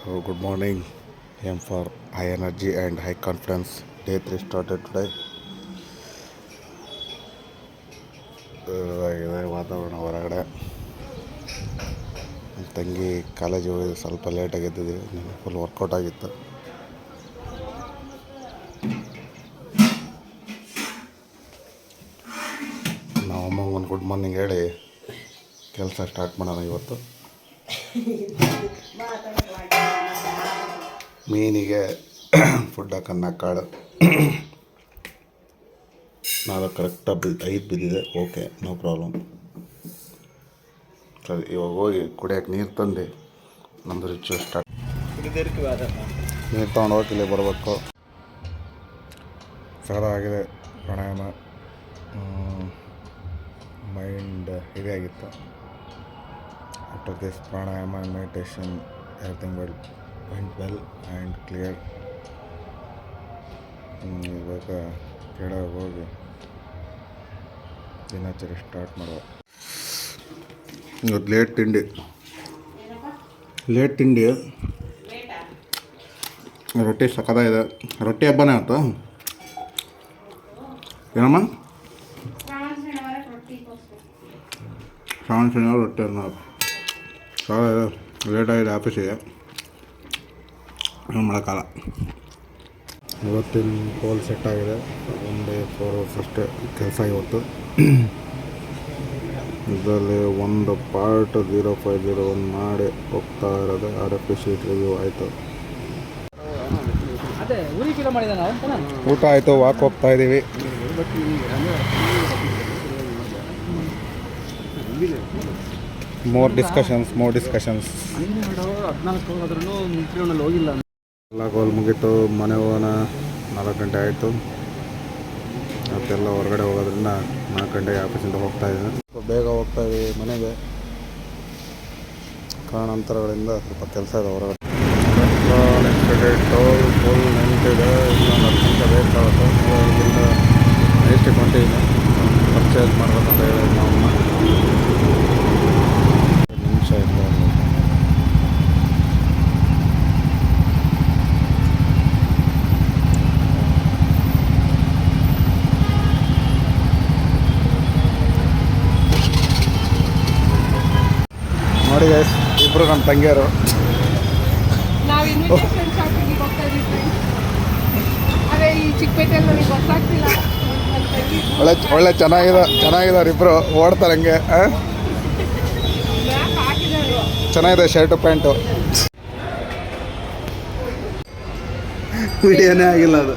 So good morning. Aim for high energy and high confidence. Day 3 started today. ಇದೆ ವಾತಾವರಣ ಹೊರಗಡೆ. ತಂಗಿ ಕಾಲೇಜಿಗೆ ಹೋಗಿ ಸ್ವಲ್ಪ ಲೇಟಾಗಿ ಎದ್ದಿದ್ದೀವಿ. ಫುಲ್ ವರ್ಕೌಟ್ ಆಗಿತ್ತು. ನಾವು ಅಮ್ಮಂಗೆ ಒಂದು ಗುಡ್ ಮಾರ್ನಿಂಗ್ ಹೇಳಿ ಕೆಲಸ ಸ್ಟಾರ್ಟ್ ಮಾಡೋಣ ಇವತ್ತು. ಮೀನಿಗೆ ಫುಡ್ ಹಾಕನ್ನ ಕಾಳು 4 ಕರೆಕ್ಟಾಗಿ 5 ಬಿದ್ದಿದೆ. Okay, no problem. ಸರಿ, ಇವಾಗ ಹೋಗಿ ಕುಡಿಯೋಕೆ ನೀರು ತಂದು ನಮ್ಮದು ರಿಚು ಸ್ಟಾರ್ಟ್. ನೀರು ತೊಗೊಂಡು ಹೋಗಿ ಇಲ್ಲಿ ಬರಬೇಕು. ಸರದಾಗಿದೆ ಪ್ರಾಣಾಯಾಮ. ಮೈಂಡ್ ಹೆವಿ ಆಗಿತ್ತು. After this pranayama and meditation everything went well and clear. ಇವಾಗ ಕೆಳಗೆ ಹೋಗಿ ದಿನಚರಿ ಸ್ಟಾರ್ಟ್ ಮಾಡುವ. ಇವತ್ತು ಲೇಟ್ ತಿಂಡಿ ರೊಟ್ಟಿ ಸಖತ್ತಾಗಿದೆ. ರೊಟ್ಟಿ ಹಬ್ಬನೇ ಆಯ್ತು ಏನಮ್ಮ? ಶ್ರಾವಣ ಶನಿವಾರ ರೊಟ್ಟಿ ಅನ್ನ ಲೇಟಾಗಿದೆ ಆಫೀಸಿಗೆ. ಏನು ಮಾಡೋಕ್ಕಾಗಲ್ಲ. ಇವತ್ತಿನ ಗೋಲ್ ಸೆಟ್ ಆಗಿದೆ. 1 day 4 hours ಅಷ್ಟೇ ಕೆಲಸ ಇವತ್ತು. ಇದರಲ್ಲಿ ಒಂದು ಪಾರ್ಟ್ 0501 ಮಾಡಿ ಹೋಗ್ತಾ ಇರೋದು. RFP ಶೀಟ್ ರಿವ್ಯೂ ಆಯಿತು. ಊಟ ಆಯಿತು, ವಾಕ್ ಹೋಗ್ತಾ ಇದ್ದೀವಿ. More discussions. ಎಲ್ಲ ಗೋಲ್ ಮುಗೀತು. ಮನೆ ಹೋಗೋಣ. 4 ಗಂಟೆ ಆಯಿತು. ಮತ್ತೆಲ್ಲ ಹೊರಗಡೆ ಹೋಗೋದ್ರಿಂದ 4 ಗಂಟೆಗೆ ಆಫೀಸಿಂದ ಹೋಗ್ತಾ ಇದ್ದೀನಿ. ಬೇಗ ಹೋಗ್ತಾ ಇದ್ದೀವಿ ಮನೆಗೆ. ಕಾರಣಾಂತರಗಳಿಂದ ಸ್ವಲ್ಪ ಕೆಲಸ ಇದೆ ಹೊರಗಡೆ. ಟೋಲ್ ಫುಲ್ ನಿಂತಿದೆ. ಇನ್ನೊಂದು 10 ನಿಮಿಷ ಬೇಕಾಗುತ್ತೆ. ಇಲ್ಲಿಂದ ನೆಕ್ಸ್ಟ್ ಹೊಂಟಿದ್ದೀನಿ. ಪರ್ಚೇಸ್ ಮಾಡ್ಬೇಕಂತ ಹೇಳಿದ್ರು ನಾವು. ನಿಮಿಷ ಇಲ್ಲ ನೋಡಿ ಗೈಸ್, ಇಬ್ಬರು ನಮ್ಮ ತಂಗಿಯರು. ಒಳ್ಳೆ ಚೆನ್ನಾಗಿದ್ದಾರೆ ಇಬ್ಬರು. ಓಡ್ತಾರೆ ಹಂಗೆ. ಚೆನ್ನಾಗಿದೆ ಶರ್ಟು ಪ್ಯಾಂಟು. ವಿಡಿಯೋನೇ ಆಗಿಲ್ಲ ಅದು.